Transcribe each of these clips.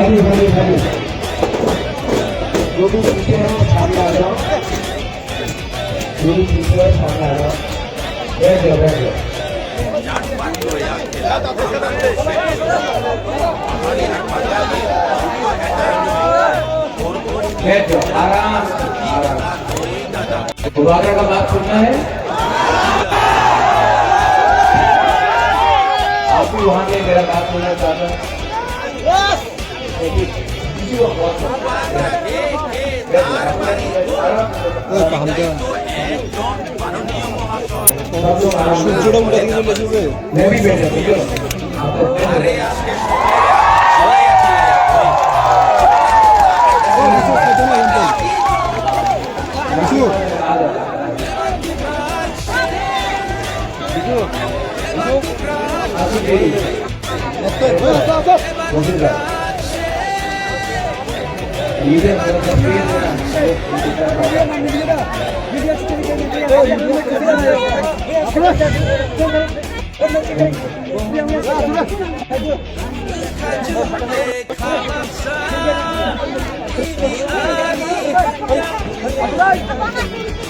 भाई भाई भाई जो भी पीछे है सामने आ जाओ, जो भी पीछे है सामने आ जाओ, बैठ जाओ बैठ जाओ बैठ जाओ आराम आराम। दोबारा का बात सुनना है आप भी वहां के मेरा बात सुनना चाहता हूँ। मैं भी बैठा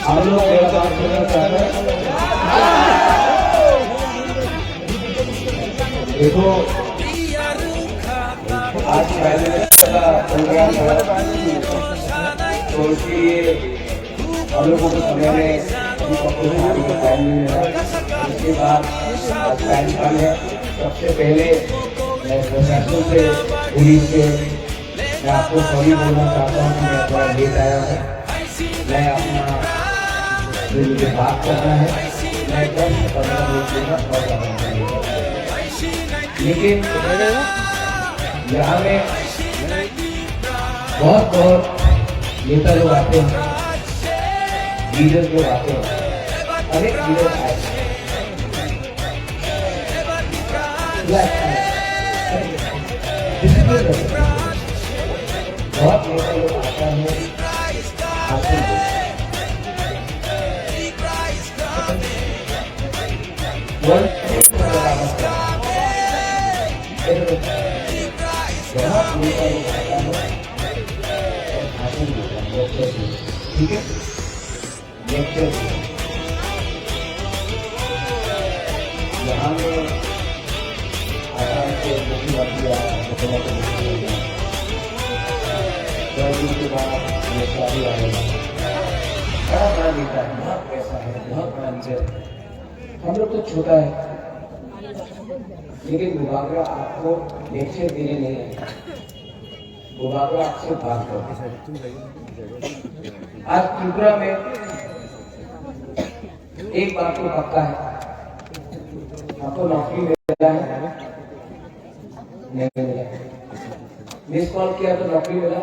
हम लोग देखो आज पहले का प्रोग्राम था तो इसके लिए हम लोगों को समय में इसके बाद टाइम कम है। सबसे पहले मैं प्रशासन से पुलिस से मैं आपको सॉरी बोलना चाहता हूँ कि मैं थोड़ा लेट आया हूँ। मैं अपना जो मुझे बात करना है मैं 10-15 मिनट लेगा और लेकिन यहाँ में बहुत नेता लोग आते हैं, लीडर लोग आते हैं, अनेक लीडर आए बहुत नेता लोग आता है ठीक है यहाँ में आराम से के बाद भी आएगा बड़ा बड़ा नेता है, बहुत पैसा है, बहुत बड़ा लीडर। हम लोग तो छोटा है लेकिन मुबागरा आपको लेक्चर देने नहीं है, मुबागरा आपसे बात करते। आज त्रिपुरा में एक बात तो पक्का है, आपको नौकरी मिला है नहीं मिला, मिस कॉल किया तो नौकरी मिला,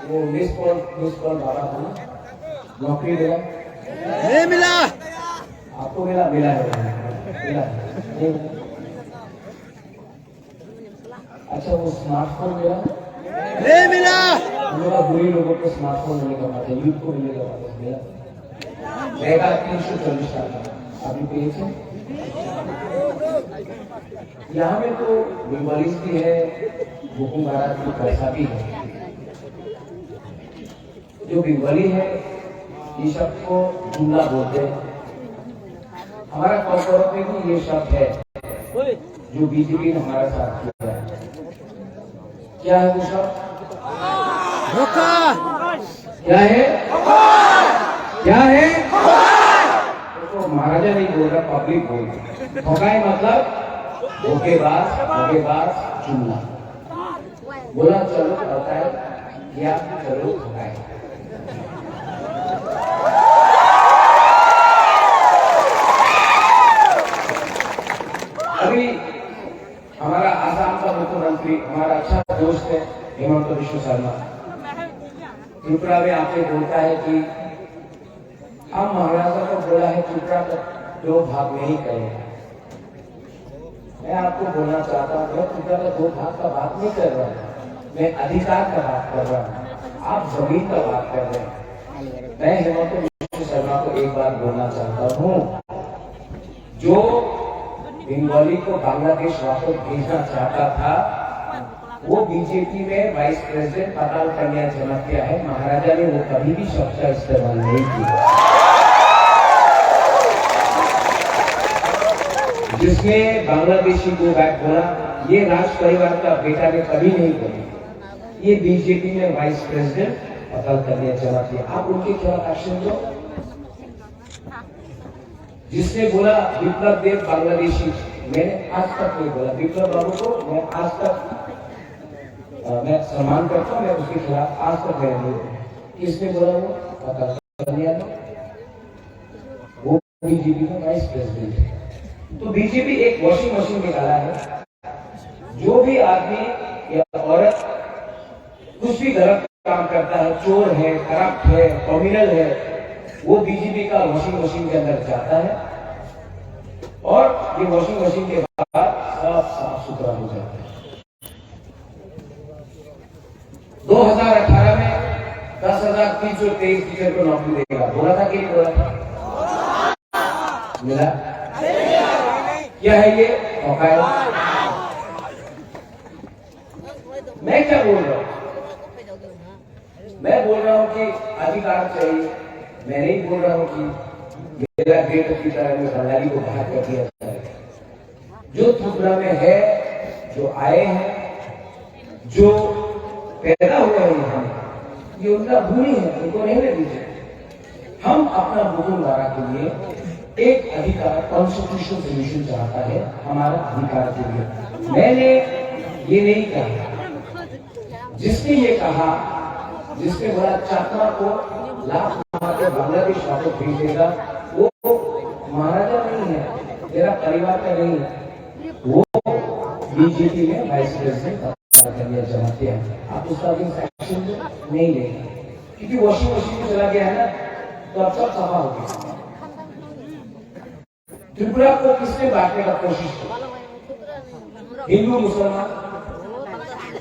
वो मिस कॉल मारा था ना, नौकरी मिला नहीं मिला, आपको मिला मिला है मिला नहीं। अच्छा वो स्मार्टफोन मिला नहीं मिला, हमारा बुरी लोगों को स्मार्टफोन मिलेगा बात है, यूथ को मिलेगा बात है, मिला रहेगा 340 का अभी पेज है। यहाँ में तो बंगाली भी है, भूकू महाराज की पैसा भी है। जो बंगाली है ये शब्द को जुमला बोलते हैं, हमारा कॉर्पोरेट में भी ये शब्द है जो बीजेपी ने हमारे साथ किया है। क्या है वो शब्द? धोखा। क्या है? क्या है? तो महाराजा नहीं बोल रहा, पब्लिक बोल रहा। धोखाई मतलब धोखेबाज जुमला बोला, चलो पता है क्या, चलो धोखाई। अभी हमारा आसाम का मुख्यमंत्री हमारा अच्छा दोस्त है हेमंत बिश्व शर्मा, त्रिपुरा में आके बोलता है कि हम महाराजा को बोला है त्रिपुरा को 2 भाग में ही करेंगे। मैं आपको बोलना चाहता हूँ, मैं त्रिपुरा का 2 भाग का बात नहीं कर रहा हूँ, मैं अधिकार का बात कर रहा हूँ, आप जमीन का बात कर रहे हैं। मैं हेमंत बिश्व शर्मा को एक बार बोलना चाहता हूँ, जो बंगाली को बांग्लादेश वापस भेजना चाहता था वो बीजेपी में वाइस प्रेसिडेंट पताल कन्या जमा किया है। महाराजा ने वो कभी भी शब्द का इस्तेमाल नहीं किया। जिसने बांग्लादेशी को बैक बोला, ये राज परिवार का बेटा ने कभी नहीं बोला। ये बीजेपी में वाइस प्रेसिडेंट पताल कन्या जमा किया। आप उनके खिलाफ एक्शन दो। जिसने बोला विप्लव देव बांग्लादेशी, मैंने आज तक नहीं बोला। विप्लव बाबू को मैं आज तक मैं सम्मान करता हूं, मैं उसके खिलाफ आज तक मैंने नहीं बोला। किसने बोला? वो पताल कन्या ने, वो बीजेपी का वाइस प्रेसिडेंट है। तो बीजेपी एक वॉशिंग मशीन निकाला है। जो भी आदमी या औरत कुछ भी गलत काम करता है, चोर है, करप्ट है, क्रिमिनल है, वो बीजेपी का वॉशिंग मशीन के अंदर जाता है और ये वॉशिंग मशीन के बाद साफ सुथरा हो जाता है। 2018 में 10,323 टीचर को नौकरी देगा, बोला था कि नहीं बोला था? मिला? क्या है ये? औकात? मैं क्या बोल रहा हूं? मैं बोल रहा हूं कि अधिकार चाहिए। मैं नहीं बोल रहा हूं कि मेरा गेट की तरह में बंगाली को बाहर कर दिया जाए। जो त्रिपुरा में है, जो आए हैं, जो पैदा हुए हैं, ये उनका भूमि है, उनको नहीं ले दीजिए। हम अपना बुकुमवारा के लिए एक अधिकार, कॉन्स्टिट्यूशनल सोल्यूशन चाहता है हमारा अधिकार के लिए। मैंने ये नहीं कहा। जिसने ये कहा, जिसने बोला चाकमा को लाख मार के बांग्लादेश वापस भेज देगा, वो महाराजा नहीं है, तेरा परिवार का नहीं है। वो बीजेपी में वाइस प्रेसिडेंट जमा किया। आप उसका एक्शन नहीं लेंगे क्योंकि वॉशिंग मशीन में चला गया है ना, तो अब सब सफा हो गया। त्रिपुरा को किसने बांटने का कोशिश की? हिंदू मुसलमान,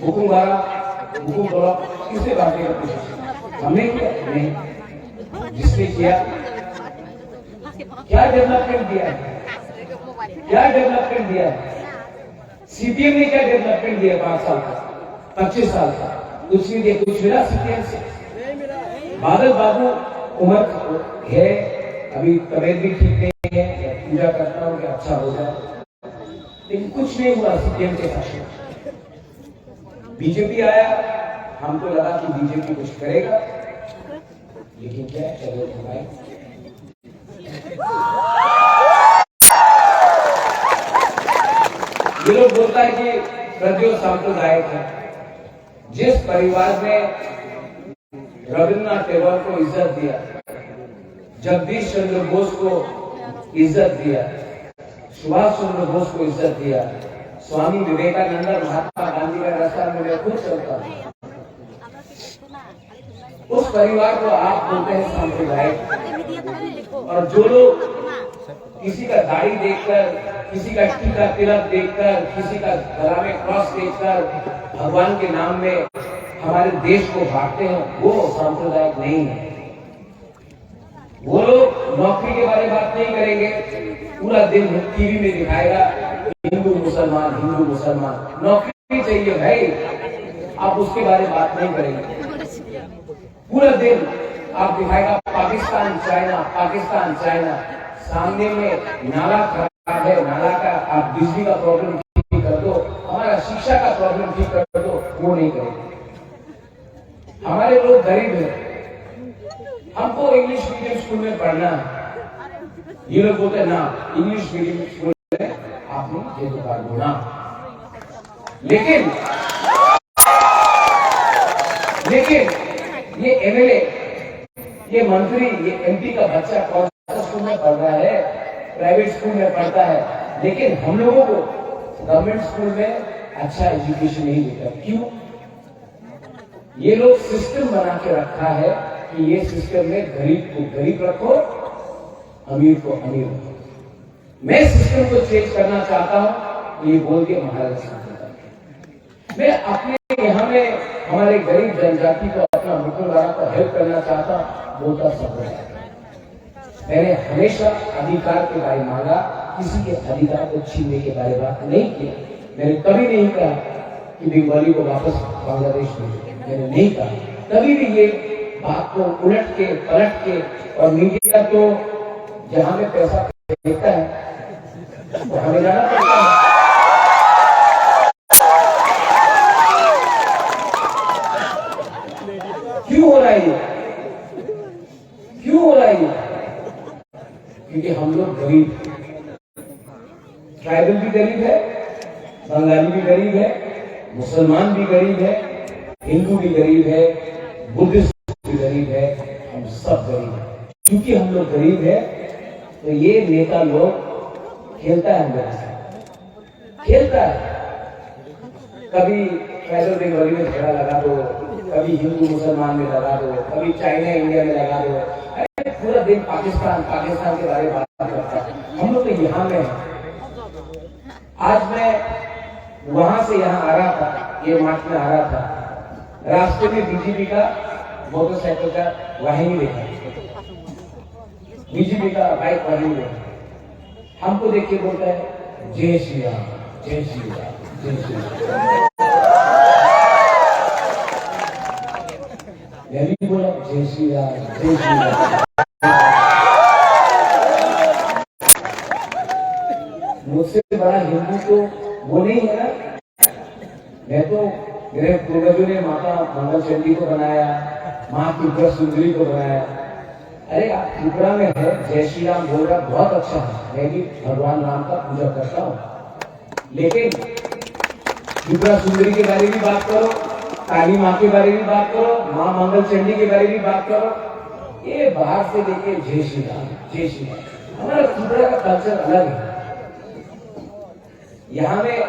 हुकुमवारा, हुकुम बोला, किसने बांटने का कोशिश की? हमने किया? नहीं। जिसने किया, क्या डेवलपमेंट दिया है? क्या डेवलपमेंट दिया है? सीपीएम ने क्या डेवलपमेंट दिया? 5 साल का, 25 साल का कुछ नहीं दिया। कुछ मिला सीपीएम से? बादल बाबू उम्र है, अभी तबियत भी ठीक नहीं है, पूजा करता हूं कि अच्छा हो जाए, लेकिन कुछ नहीं हुआ सीपीएम के साथ। बीजेपी आया, हमको लगा कि बीजेपी कुछ करेगा, लेकिन क्या चलो भाई, ये लोग बोलता है कि प्रज्वल सांप्रदायिक है। जिस परिवार ने रविन्द्रनाथ टैगोर को इज्जत दिया, जगदीश चंद्र बोस को इज्जत दिया, सुभाष चंद्र बोस को इज्जत दिया, स्वामी विवेकानंद, महात्मा गांधी का रास्ता में मैं खुद चलता हूं। उस परिवार को आप बोलते हैं सांप्रदायिक। और जो लोग किसी का दाढ़ी देखकर, किसी का टीका तिलक देखकर, किसी का गला में क्रॉस देखकर भगवान के नाम में हमारे देश को बांटते हैं, वो सांप्रदायिक नहीं है। वो लोग नौकरी के बारे में बात नहीं करेंगे, पूरा दिन टीवी में दिखाएगा हिंदू मुसलमान, हिंदू मुसलमान। नौकरी चाहिए भाई, आप उसके बारे में बात नहीं करेंगे। पूरा दिन आप दिखाएगा पाकिस्तान चाइना, पाकिस्तान चाइना। सामने में नाला खराब है, नाला का आप बिजली का प्रॉब्लम ठीक कर दो, हमारा शिक्षा का प्रॉब्लम ठीक कर दो, वो नहीं करेंगे। हमारे लोग गरीब हैं, हमको इंग्लिश मीडियम स्कूल में पढ़ना है। ये लोग बोलते हैं ना, इंग्लिश मीडियम स्कूल में आपने ये तो कर दो ना। लेकिन ये एमएलए, ये मंत्री, ये एमपी का बच्चा कौन सा स्कूल में पढ़ रहा है? प्राइवेट स्कूल में पढ़ता है। लेकिन हम लोगों को गवर्नमेंट स्कूल में अच्छा एजुकेशन नहीं देता। क्यों? ये लोग सिस्टम बना के रखा है कि ये सिस्टम में गरीब को गरीब रखो, अमीर को अमीर रखो। मैं सिस्टम को चेंज करना चाहता हूं, ये बोल के महाराजा सांप्रदायिक। मैं अपने यहाँ में हमारे गरीब जनजाति को, अपना मुकुलवारा को हेल्प करना चाहता, बोलता सांप्रदायिक। मैंने हमेशा अधिकार के बारे मांगा, किसी के अधिकार को छीनने के बारे बात नहीं किया। मैंने कभी नहीं कहा कि बंगाली को वापस बांग्लादेश भेजो, मैंने नहीं कहा। तभी भी ये बात को उलट के पलट के, और मीडिया तो जहां में पैसा फेंकता है तो हमें जाना पड़ता है। क्यों हो रहा है ये? क्यों हो रहा है ये? क्योंकि हम लोग गरीब, ट्राइबल भी गरीब है, बंगाली भी गरीब है, मुसलमान भी गरीब है, हिंदू भी गरीब है, बुद्धिस्ट भी गरीब है, हम सब गरीब हैं। क्योंकि हम लोग गरीब है तो ये नेता लोग खेलता है, हम लोग से खेलता है। कभी ट्राइबल बंगाली में झगड़ा लगा दो, कभी हिंदू मुसलमान में लगा दो, कभी चाइना इंडिया में लगा दो, अरे पूरा दिन पाकिस्तान के बारे में बात करता है। हम लोग तो यहाँ में हैं। आज मैं वहां से यहाँ आ रहा था, ये मार्च में आ रहा था, रास्ते में बीजेपी का मोटरसाइकिल का वाहिनी देखा, बीजेपी का बाइक वाहिनी देखा। हमको देख के बोलता है जय श्री राम, जय श्री राम, जय श्री राम। मैं भी बोला जय श्री राम, जय श्री राम। मुझसे बड़ा हिंदू तो वो नहीं है ना। मैं तो, मेरे पूर्वजों ने माता मंगल चंडी को बनाया, माँ त्रिपुरा सुंदरी को बनाया। अरे आप त्रिपुरा में है, जय श्री राम बोल रहा, बहुत अच्छा है, मैं भी भगवान राम का पूजा करता हूँ। लेकिन त्रिपुरा सुंदरी के बारे में बात करो, काली माँ के बारे में बात करो, माँ मंगल चंडी के बारे में बात करो, ये बाहर से लेके जय श्री राम, जय श्री राम। हमारा त्रिपुरा का कल्चर अलग है। यहाँ में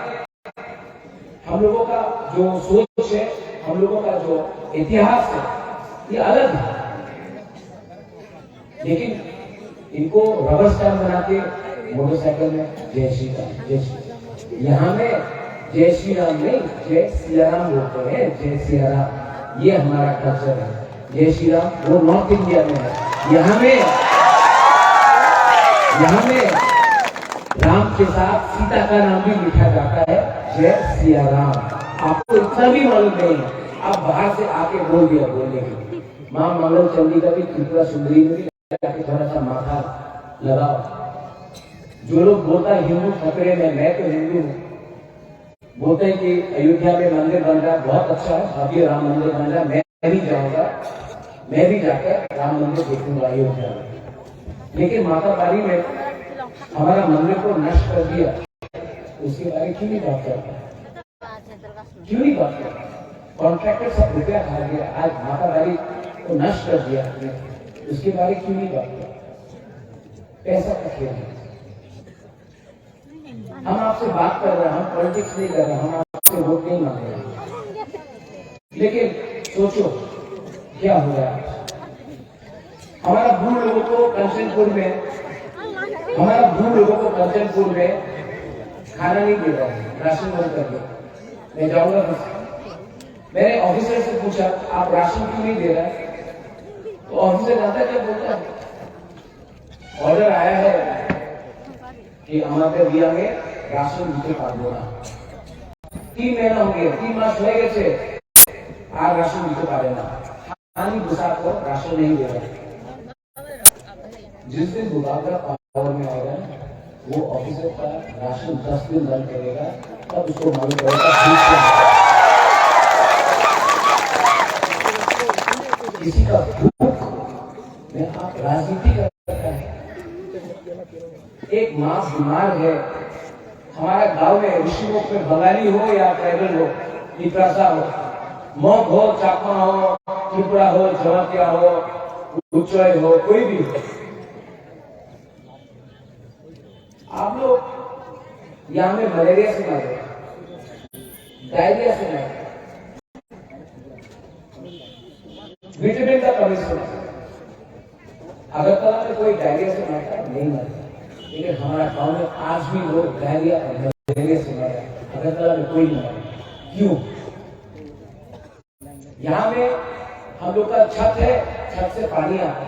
हम लोगों का जो सोच है, हम लोगों का जो इतिहास है, ये अलग है। लेकिन इनको रबर स्टैम्प बना के मोटरसाइकिल में जय श्री राम, जय श्री राम। यहाँ में जय श्री राम नहीं, जय सिया राम बोलते हैं, जय सिया राम। ये हमारा कल्चर है। जय श्री राम वो नॉर्थ इंडिया में है। यहाँ में राम के साथ सीता का नाम भी लिखा जाता है, जय सिया राम। आपको इतना भी मालूम नहीं है, आप बाहर से आके बोल दिया बोलने के लिए। माँ मंगल चंडी का भी त्रिपुरा सुंदरी में भी जाके थोड़ा सा माथा लगाओ। जो लोग बोलता है हिंदू खतरे में, मैं तो हिंदू हूँ, बोलते हैं कि अयोध्या में मंदिर बन रहा है, बहुत अच्छा है, भव्य राम मंदिर बन रहा है, मैं भी जाऊंगा, मैं भी जाकर राम मंदिर देखूंगा अयोध्या में। लेकिन माता बारी में हमारा मंदिर को नष्ट कर दिया, उसके बारे में क्यों नहीं बात करता? क्यों नहीं बात करता? कॉन्ट्रैक्टर सब रुपया खा गया, आज माता बारी को नष्ट कर दिया, उसके बारे में क्यों नहीं बात करता? पैसा का खेल है। हम आपसे बात कर रहे हैं, हम पॉलिटिक्स नहीं कर रहे, हम आपसे वोट नहीं मांग रहे। लेकिन सोचो क्या हो रहा है। हमारा बूढ़ लोगों को कंचनपुर में खाना नहीं दे रहा है, राशन बंद कर दिया। मैं जाऊंगा, मैंने ऑफिसर से पूछा आप राशन क्यों नहीं दे रहा है? तो ऑफिसर आता क्या बोलता है, ऑर्डर आया है कि हमारे दिया में राशन दिते पारबो ना। 3 महीना हो गया, 3 मास हो गए, आज राशन दिते पारे ना। हानि गुस्सा को राशन नहीं दे रहा। जिस दिन बुलाकर पावर में आएगा वो ऑफिसर का राशन 10 दिन बंद करेगा, तब उसको मालूम पड़ेगा किसी का भूख में आप राजनीति करता है। एक माँ बीमार है, हमारा गांव में ऋषिमुख में बंगाली हो या ट्राइबल हो, नित्रासा हो, मौत हो, चाकमा हो, त्रिपुरा हो, जमातिया हो, उच्चय हो, कोई भी हो, आप लोग यहाँ में मलेरिया से मर गए, डायरिया से मर गए, विटामिन का कमी से मर गए। अगरतला में कोई डायरिया से मरता नहीं मरता, लेकिन हमारा गांव में आज भी लोग डायरिया और मलेरिया से मर रहे। अगरतला में कोई नहीं मरा। क्यों? यहाँ में हम लोग का छत है, छत से पानी आता है,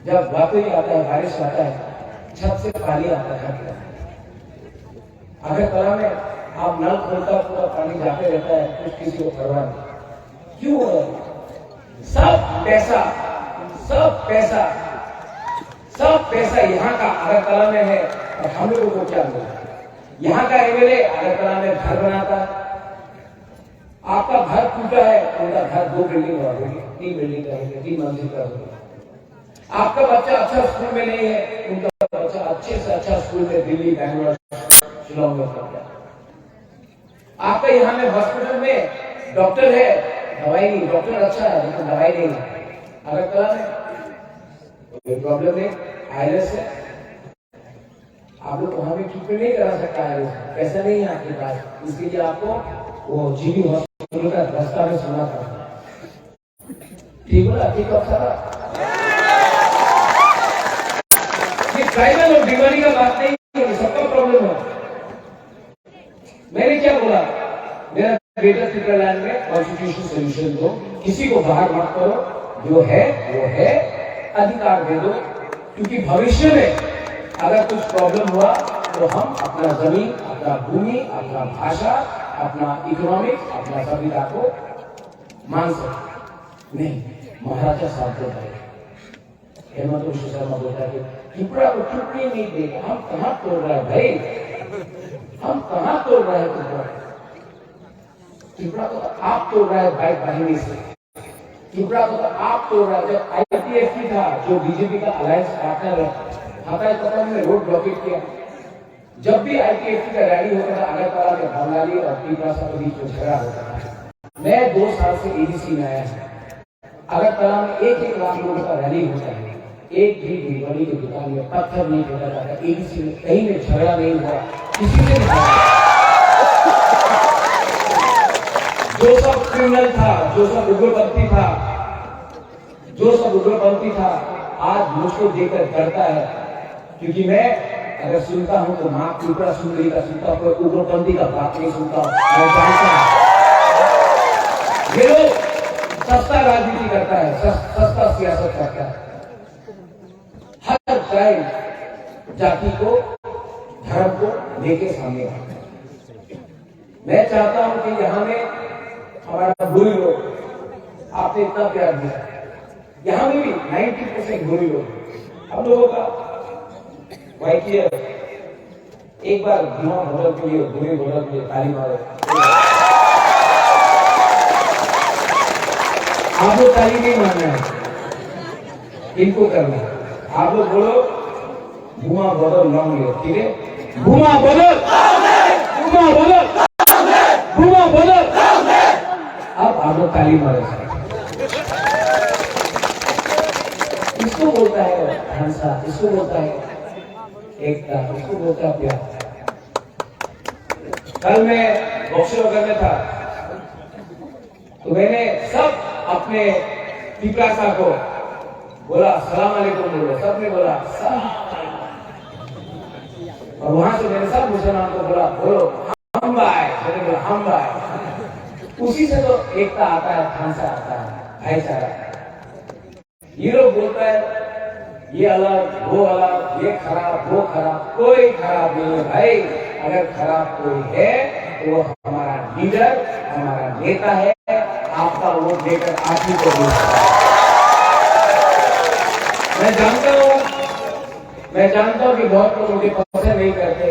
जब वापस आता है, बारिश आता है, छत से पानी आता है। अगरतला में आप नल खोलता पूरा पानी जाते रहता है, कुछ किसी को परवाह नहीं। क्यों हो रहा है? सब पैसा यहाँ का अगरतला में है और हम लोगों को क्या मिला? यहाँ का एमएलए अगरतला में घर बनाता है, आपका घर टूटा है, उनका घर 2 बिल्डिंग और होगी, 3 बिल्डिंग का होगी, 3 मंजिल का होगी। आपका बच्चा अच्छा स्कूल में नहीं है, उनका बच्चा अच्छे से अच्छा स्कूल में दिल्ली, बैंगलोर, शिलोंग में पढ़ता है। आपका यहाँ में हॉस्पिटल में डॉक्टर है, दवाई नहीं, डॉक्टर अच्छा है लेकिन दवाई नहीं है। अगरतला में कोई प्रॉब्लम नहीं, आईएलएस है, आप लोग वहां भी ट्रीटमेंट नहीं करा सकता है, पैसा नहीं है आपके पास, इसके लिए आपको वो जीबी हॉस्पिटल का रास्ता में सुना था। ठीक बोला, ठीक था। ये ट्राइबल और बीमारी का बात नहीं है, सबका प्रॉब्लम है। मैंने क्या बोला? मेरा ग्रेटर ट्रिपल लैंड में कॉन्स्टिट्यूशन सोल्यूशन दो, किसी को बाहर मत करो, जो है वो है, अधिकार दे दो, क्योंकि भविष्य में अगर कुछ प्रॉब्लम हुआ तो हम अपना जमीन, अपना भूमि, अपना भाषा, अपना इकोनॉमिक्स, अपना सभ्यता को मान सकते नहीं। महाराजा साहब बोलता है, हेमंत विश्व शर्मा बोलता है कि त्रिपुरा को टूटने नहीं देगा। हम कहां तोड़ रहे हैं भाई, हम कहां तोड़ रहे हैं त्रिपुरा? त्रिपुरा को तो आप तोड़ रहे हैं भाई बाहिनी से, त्रिपुरा को तो आप तोड़ रहे हैं। जब आईटीएफटी था, जो बीजेपी का अलायंस पार्टनर है, पता में रोड ब्लॉकेट किया। जब भी आईटीएफटी का रैली होता था अगरतला में, बंगाली और त्रिपुरा के बीच में झगड़ा होता था। मैं 2 साल से एडीसी में आया हूं, अगरतला में 1-1 लाख लोगों का रैली होता है, एक भी भिवाड़ी की दुकान में पत्थर नहीं फेंका जाता, एडीसी में कहीं में झगड़ा नहीं हुआ, किसी से नहीं। जो सब क्रिमिनल था, जो सब उग्रपंथी था, आज मुझको देखकर डरता है, क्योंकि मैं अगर सुनता हूं तो मां त्रिपुरा सुंदरी का सुनता हूं, कोई उग्रपंथी का बात नहीं सुनता हूं। मैं जानता हूं ये लोग सस्ता राजनीति करता है, सस्ता सियासत करता है, हर टाइम जाति को, धर्म को लेके सामने आता है। मैं चाहता हूं कि यहाँ में हमारा बुरी लोग, आपने इतना प्यार दिया, यहाँ में भी 90% बुरी लोग, हम लोगों का वाइकियर एक बार धुआं भोजन के लिए, बुरी भोजन के लिए ताली मारे। आप लोग ताली नहीं मारना है, इनको करना है। आप लोग बोलो धुआं बदल लॉन्ग ले, ठीक है? धुआं बदल, धुआं बदल, धुआं बदल। अब आप लोग ताली मारे। इसको बोलता है हंसा, इसको बोलता है एकता, इसको बोलता है प्यार। कल मैं बक्सर में था तो मैंने सब अपने पिपरासा को बोला सलाम अलैकुम बोलो, सबने बोला और वहां से मैंने सब मुसलमान को बोला बोलो हम भाई, मैंने बोला हम भाई। उसी से तो एकता आता है, हंसा आता है, भाईचारा। ये लोग बोलता है ये अलग, वो अलग, ये खराब, वो खराब, कोई खराब नहीं है भाई। अगर खराब कोई है तो वो हमारा लीडर, हमारा नेता है, आपका वोट देकर आप ही को देता है। मैं जानता हूं कि बहुत लोग मुझे पसंद नहीं करते,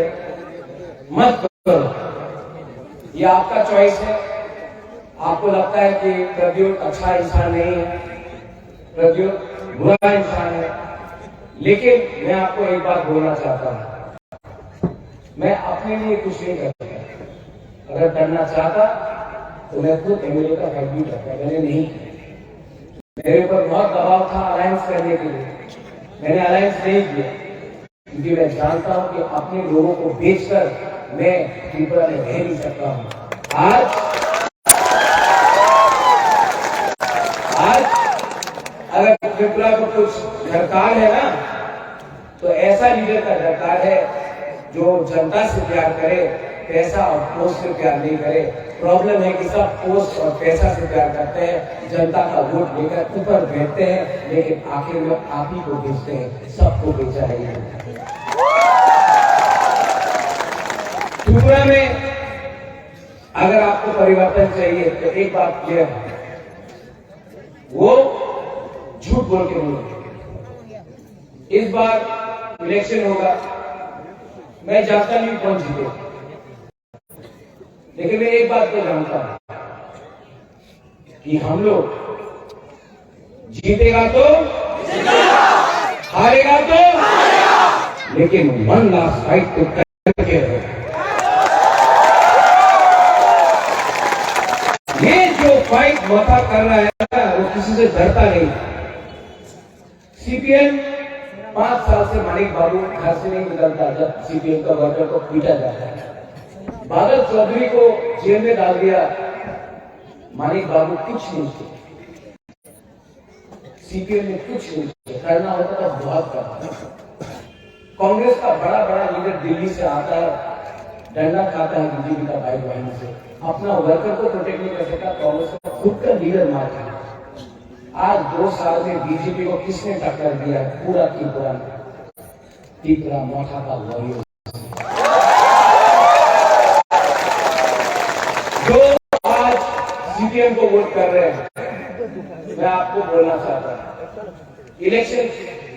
मत करो, ये आपका चॉइस है। आपको लगता है कि प्रद्युत अच्छा इंसान नहीं है, प्रद्युत बुरा इंसान है, लेकिन मैं आपको एक बात बोलना चाहता हूं, मैं अपने लिए कुछ नहीं करता। अगर करना चाहता तो मैं खुद एमएलए का फाइट भी करता, मैंने नहीं किया। मेरे ऊपर बहुत दबाव था अलायंस करने के लिए, मैंने अलायंस नहीं किया, क्योंकि मैं जानता हूं कि अपने लोगों को बेचकर मैं त्रिपुरा में रह नहीं सकता हूं। आज अगर त्रिपुरा को कुछ दरकार है ना, तो ऐसा लीडर का दरकार है जो जनता से प्यार करे, पैसा और पोस्ट से प्यार नहीं करे। प्रॉब्लम है कि सब पोस्ट और पैसा से प्यार करते हैं, जनता का वोट लेकर ऊपर बैठते हैं, लेकिन आखिर में आप ही को बेचते हैं, सबको बेचा है। त्रिपुरा में अगर आपको परिवर्तन चाहिए तो एक बात क्लियर है, वो झूठ बोल के नहीं। इस बार इलेक्शन होगा, मैं जानता नहीं कौन जीते, लेकिन मैं एक बात तो जानता हूं कि हम लोग जीतेगा तो हारेगा तो लेकिन वन लास्ट फाइट तो करके रहेगा। ये जो फाइट मथा कर रहा है ना, वो किसी से डरता नहीं। सीपीएम 5 साल से मानिक बाबू घर से नहीं निकलता जब सीपीएम का वर्कर को पीटा जाता है। बादल चौधरी को जेल में डाल दिया, मानिक बाबू कुछ नहीं किया, सीपीएम ने कुछ नहीं किया। करना होता था बहुत करता। कांग्रेस का बड़ा बड़ा लीडर दिल्ली से आता है, डंडा खाता है बीजेपी का भाई बहन से, अपना वर्कर को प्रोटेक्ट नहीं कर सकता। कांग्रेस का खुद का लीडर मार दिया। आज 2 साल में बीजेपी को किसने टक्कर दिया? पूरा तीपरा मोथा का वॉरियर जो आज सीपीएम को वोट कर रहे हैं। मैं आपको बोलना चाहता हूं, इलेक्शन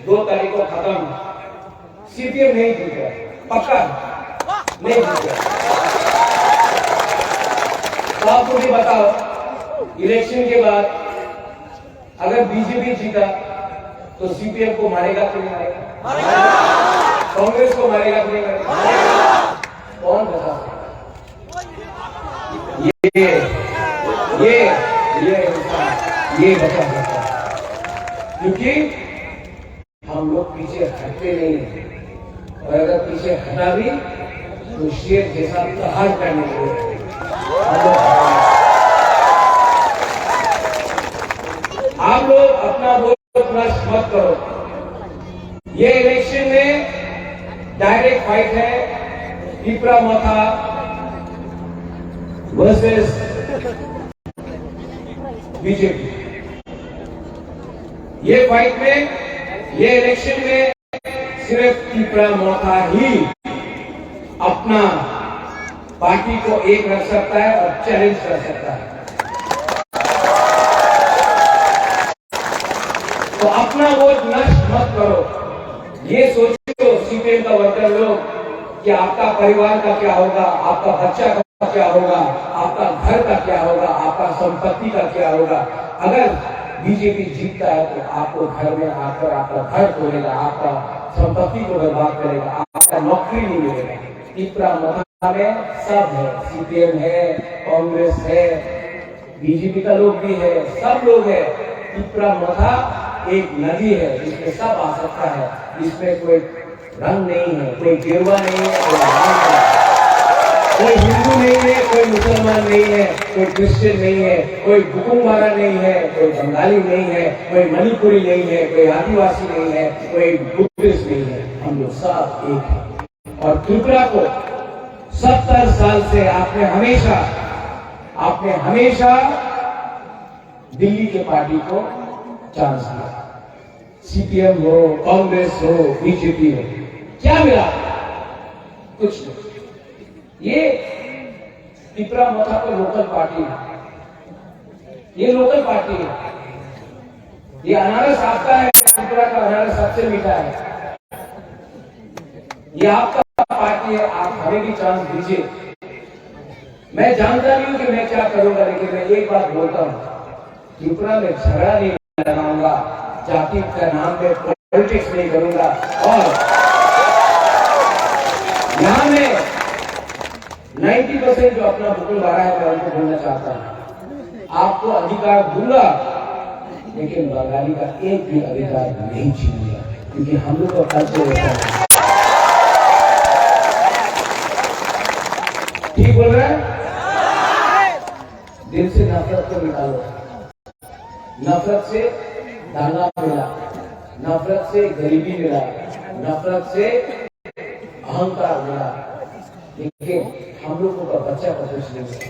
2 तारीख को खत्म, सीपीएम नहीं जीत रहा, पक्का नहीं जीत रहा। तो आप मुझे बताओ, इलेक्शन के बाद अगर बीजेपी जीता तो सीपीएम को मारेगा कि नहीं मारेगा? कांग्रेस को मारेगा कि नहीं मारेगा? कौन बता सकता? ये बता सकता है, क्योंकि हम लोग पीछे हटते नहीं हैं, और अगर पीछे हटा भी तो शेर जैसा प्रहार करने के लिए आप लोग अपना वोट नष्ट मत करो। ये इलेक्शन में डायरेक्ट फाइट है, तीपरा मोथा वर्सेस बीजेपी। ये फाइट में, ये इलेक्शन में सिर्फ तीपरा मोथा ही अपना पार्टी को एक रख सकता है और चैलेंज कर सकता है। तो अपना वोट नष्ट मत करो। ये सोचो सीपीएम का वर्कर लोग कि आपका परिवार का क्या होगा, आपका बच्चा का क्या होगा, आपका घर का क्या होगा, आपका संपत्ति का क्या होगा। अगर बीजेपी जीतता है तो आपको घर में आकर आपका घर तोड़ेगा, आपका संपत्ति को बर्बाद करेगा, आपका नौकरी नहीं मिलेगा। तीपरा मोथा में सब है, सीपीएम है, कांग्रेस है, बीजेपी का लोग भी है, सब लोग है। तीपरा मोथा एक नदी है जिसमें सब आ सकता है, जिसमें कोई रंग नहीं है, कोई गिरवा नहीं है, कोई रंग नहीं है, कोई हिंदू नहीं है, कोई मुसलमान नहीं है, कोई क्रिश्चियन नहीं है, कोई बुकुंबारा नहीं है, कोई बंगाली नहीं है, कोई मणिपुरी नहीं है, कोई आदिवासी नहीं है, कोई बुद्धिस्ट नहीं है। हम लोग सब एक हैं। और त्रिपुरा को 70 साल से आपने हमेशा दिल्ली के पार्टी को चांस दिया, सीपीएम हो, कांग्रेस हो, बीजेपी हो, क्या मिला? कुछ नहीं। ये तीपरा मोथा को लोकल पार्टी है, ये लोकल पार्टी है। ये अनारस आपका है, त्रिपुरा का अनारस सबसे मीठा है। ये आपका पार्टी है, आप हमें भी चांस दीजिए। मैं जानता नहीं हूं कि मैं क्या करूंगा, लेकिन मैं एक बात बोलता हूं, त्रिपुरा में झगड़ा नहीं लगाऊंगा, जाति का नाम में पॉलिटिक्स नहीं करूंगा, और यहां में 90% जो अपना बुकुंबारा है मैं उनको बोलना चाहता हूं, आपको अधिकार दूंगा, लेकिन बंगाली का एक भी अधिकार नहीं छीनूंगा, क्योंकि हम लोग का कर्तव्य होता है। ठीक बोल रहे हैं? दिल से नफरत को निकालो। नफरत से दाना मिला, नफरत से गरीबी मिला, नफरत से अहंकार मिला, लेकिन हम लोगों का बच्चा का कुछ नहीं है।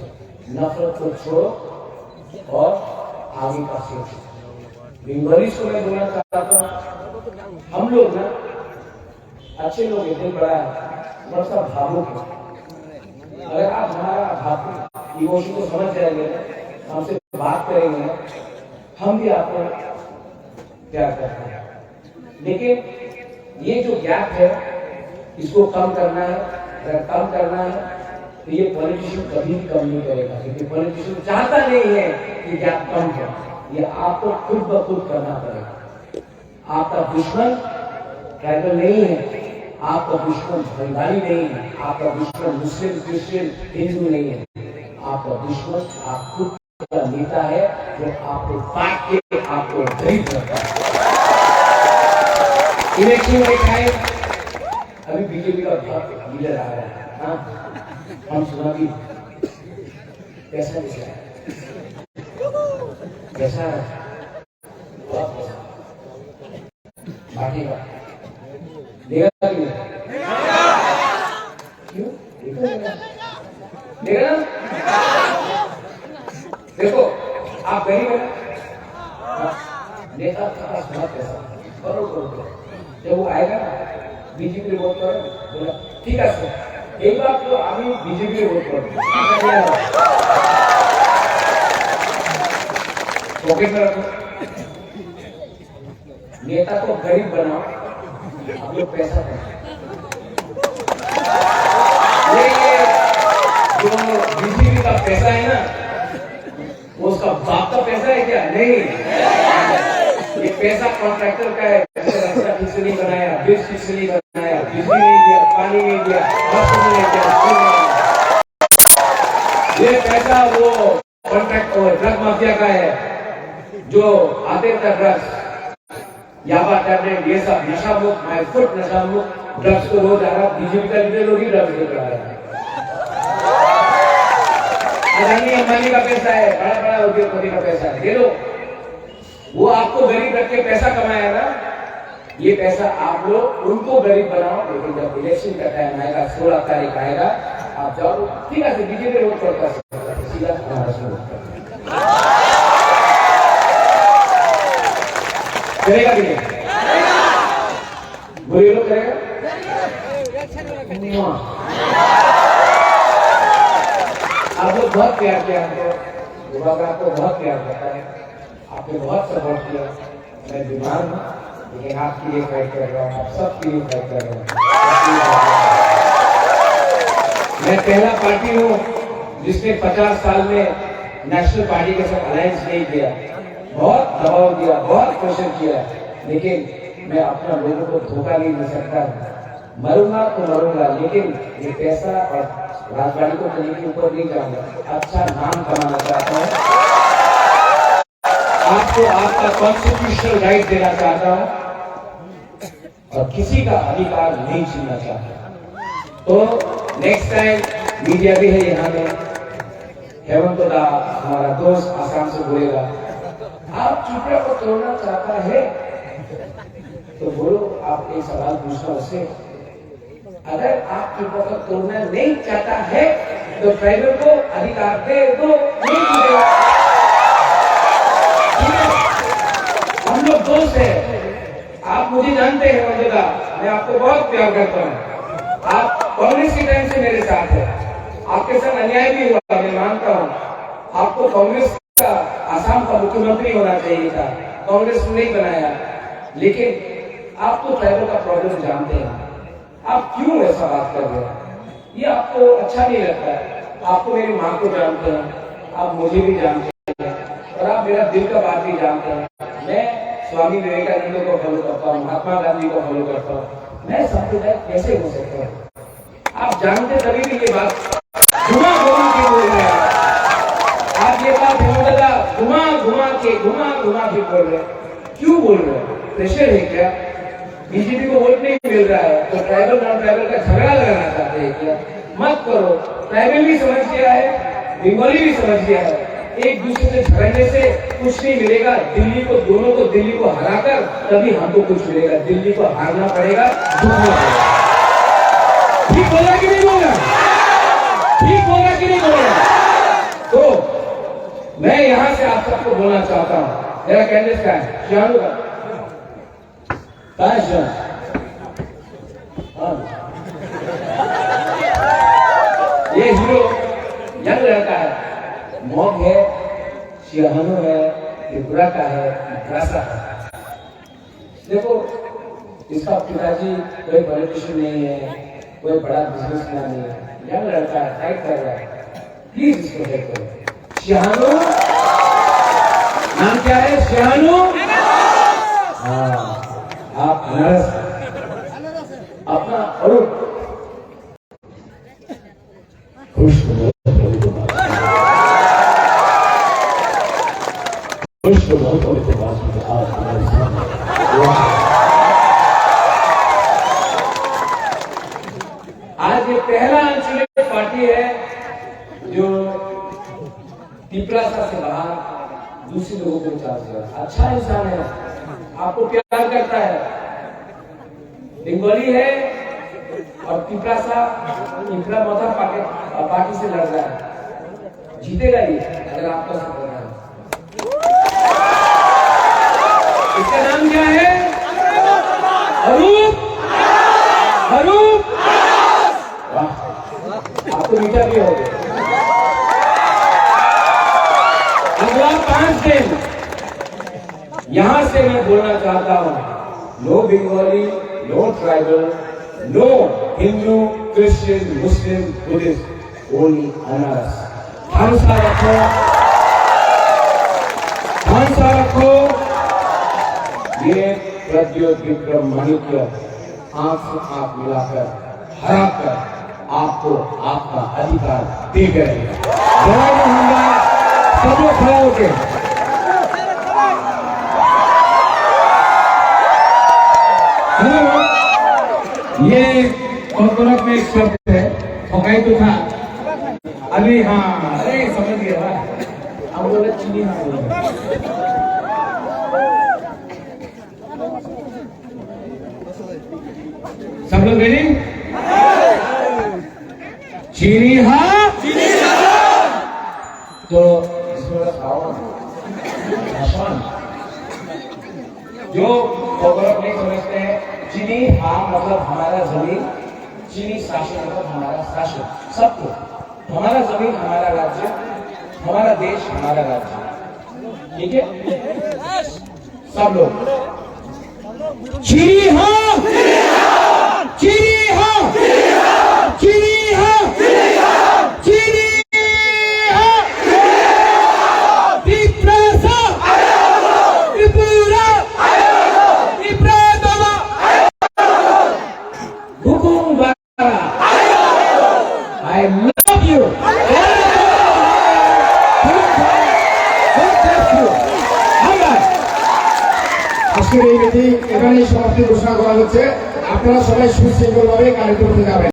नफरत को छोड़ो और आगे का सोचो। बंगाली को मैं बोलना चाहता हूँ, हम लोग ना अच्छे लोग, दिल बड़ा है, बड़ा सा भावुक है। अगर आप हमारा इमोशन को समझ जाएंगे, हमसे बात करेंगे, हम भी आपको प्यार करते हैं। लेकिन ये जो गैप है इसको कम करना है। अगर कम करना है तो ये पॉलिटिशियन कभी भी कम नहीं करेगा, क्योंकि पॉलिटिशियन चाहता नहीं है कि गैप कम हो। ये आपको खुद ब खुद करना पड़ेगा। आपका दुश्मन ट्राइबल नहीं है, आपका दुश्मन बंगाली नहीं है, आपका दुश्मन मुस्लिम, क्रिश्चियन, हिंदू नहीं है। आपका दुश्मन आप खुद का नेता है जो आपको काट के आपको गरीब करता है। इलेक्शन में टाइम अभी बीजेपी का बहुत लीडर आ रहा है, हाँ हम सुना भी कैसा है, कैसा है, बहुत पैसा बांटेगा, देगा कि नहीं? क्यों देगा ना? देखो आप गरीब है, नेता के पास बहुत पैसा, करोड़ करोड़, जब वो आएगा बीजेपी वोट करो, बोला ठीक है सर, एक बार तो आमी बीजेपी वोट करो, पॉकेट में रखो। नेता को गरीब बनाओ, आप लोग पैसा दो। ये जो बीजेपी का पैसा है ना, वो उसका बाप का पैसा है क्या? नहीं, ये पैसा कॉन्ट्रैक्टर का है। रास्ता ठीक से नहीं बनाया, ब्रिज ठीक से नहीं बनाया, बिजली नहीं दिया, पानी नहीं दिया, हॉस्पिटल नहीं दिया, ये पैसा वो कॉन्ट्रैक्ट और ड्रग माफिया का है, जो आते था ड्रग्स, याबा टैबलेट, ये सब नशा मुक्त, माइफुट नशा मुक्त ड्रग्स को रोज आ रहा। बीजेपी का लीडर लोग ही ड्रग्स लेकर आ रहा है। अदानी अंबानी का पैसा है, बड़ा बड़ा उद्योगपति का पैसा है, ले लो। वो आपको गरीब रख के पैसा कमाया ना, ये पैसा आप लोग उनको गरीब बनाओ। लेकिन जब इलेक्शन का टाइम आएगा, 16 तारीख आएगा, आप जाओ ठीक है, बीजेपी वोट करता है, सीधा हमारा करेगा कि नहीं? बुरे लोग करेगा? आप लोग बहुत प्यार किया हमको, आपको बहुत प्यार करता है, आपने बहुत सपोर्ट किया। मैं बीमार हूँ लेकिन आपके लिए फाइट कर रहा हूँ, आप सबके लिए फाइट कर रहा हूँ। मैं पहला पार्टी हूँ जिसने 50 साल में नेशनल पार्टी के साथ अलायंस नहीं किया। बहुत दबाव दिया, बहुत प्रेशर किया, लेकिन मैं अपना लोगों को धोखा नहीं दे सकता। मरूंगा तो मरूंगा, लेकिन ये पैसा और राजवाड़ी को कहीं के ऊपर नहीं जाऊंगा। अच्छा नाम कमाना चाहता हूँ, आपको आपका कॉन्स्टिट्यूशनल राइट देना चाहता हूं और किसी का अधिकार नहीं छीनना चाहता। तो नेक्स्ट टाइम मीडिया भी है यहाँ में, हेमंत दा हमारा दोस्त आसाम से बोलेगा, आप चुपड़ा को तोड़ना चाहता है तो बोलो, आप एक सवाल पूछना उससे। अगर आप चुपड़ा को तोड़ना नहीं चाहता है तो ट्राइबल को अधिकार दे दो, नहीं मिलेगा। हम लोग दोस्त हैं, आप मुझे जानते हैं वंदना, मैं आपको बहुत प्यार करता हूँ। आप कांग्रेस के टाइम से मेरे साथ है, आपके साथ अन्याय भी हुआ, मैं मानता हूँ। आपको कांग्रेस का आसाम का मुख्यमंत्री होना चाहिए था, कांग्रेस ने नहीं बनाया। लेकिन आप तो ट्राइबल का प्रॉब्लम जानते हैं, आप क्यों ऐसा बात कर रहे हैं? ये आपको अच्छा नहीं लगता है। आपको मेरी माँ को जानते हैं, आप मुझे भी जानते हैं और आप मेरा दिल का बात भी जानते हैं। मैं स्वामी विवेकानंद को फॉलो करता हूँ, महात्मा गांधी को फॉलो करता हूँ। मैं सांप्रदायिक कैसे हो सकता हूँ? आप जानते तभी भी ये बात घुमा घुमा के बोल रहे हैं। आप ये बात घुमा घुमा के बोल रहे हैं। क्यों बोल रहे हैं? प्रेशर है क्या? बीजेपी को वोट नहीं मिल रहा है तो ट्राइबल नॉन ट्राइबल का झगड़ा लगाना चाहते हैं क्या? मत करो। ट्राइबल भी समझ गया है, बंगाली भी समझ गया है, एक दूसरे से झगड़ने से कुछ नहीं मिलेगा। दिल्ली को, दोनों को दिल्ली को हराकर तभी हमको कुछ मिलेगा। दिल्ली को हारना पड़ेगा, जीतना पड़ेगा। ठीक बोला कि नहीं बोला? ठीक बोला कि नहीं बोला? तो मैं यहां से आप सबको बोलना चाहता हूं, मेरा कैंडिडेट का है शानू का ये हीरो यंग लड़का है, मॉग है, शिहानु है, त्रिपुरा का है, रासा है। देखो, इसका पिताजी कोई पॉलिटिशियन नहीं है, कोई बड़ा बिजनेसमैन नहीं है, यंग लड़का है, फाइट कर रहा है, प्लीज इसको हेल्प करो। शिहानु नाम क्या है? शिहानु। हाँ, आप अनारस अपना और खुश हो, खुश हो बहुत होने के बाद मुझे आज हमारे सामने आज ये पहला आंचलिक पार्टी है जो पिपरासा से बाहर दूसरे लोगों को विचार किया। अच्छा इंसान है, आपको प्यार करता है, बंगाली है और पिपरासा पिपरा मथा पार्टी से लड़ रहा है, जीतेगा ये अगर आपका सपोर्ट है। इसका नाम क्या है? अरूप। अरूप, वाह, आपको मीठा भी हो गया। अगला 5 दिन यहां से मैं बोलना चाहता हूं, no Bengali, no tribal, no Hindu, Christian, Muslim, Buddhist, only अनारस। ध्यान रखो, ध्यान रखो। ये प्रद्योत विक्रम माणिक्य आंख से आंख मिलाकर हरा कर आपको आपका अधिकार दे गए। सब लोग खड़ा होके ये कॉर्पोरेट में एक शब्द है, ठोकाई तो था अभी। हाँ, अरे समझ गया, हम बोले चीनी ना बोले। सब लोग रेडी? चीनी हाँ, चीनी तो जो गौरव नहीं समझते हैं, चीनी हाँ मतलब हमारा जमीन, चीनी शासन मतलब हमारा शासन, सबको हमारा जमीन हमारा राज्य, हमारा देश हमारा राज्य, ठीक है? सब लोग चीनी हाँ, चीनी हाँ, चीनी हाँ, चीनी हाँ, Tripura, Tripura, Tripura, हुकुमबारा, I love you. আজকের এই মিটিং এখানেই সমাপ্তি ঘোষণা করা হচ্ছে। আপনারা সবাই সুশৃঙ্খলভাবে কালেক্টর হতে যাবেন।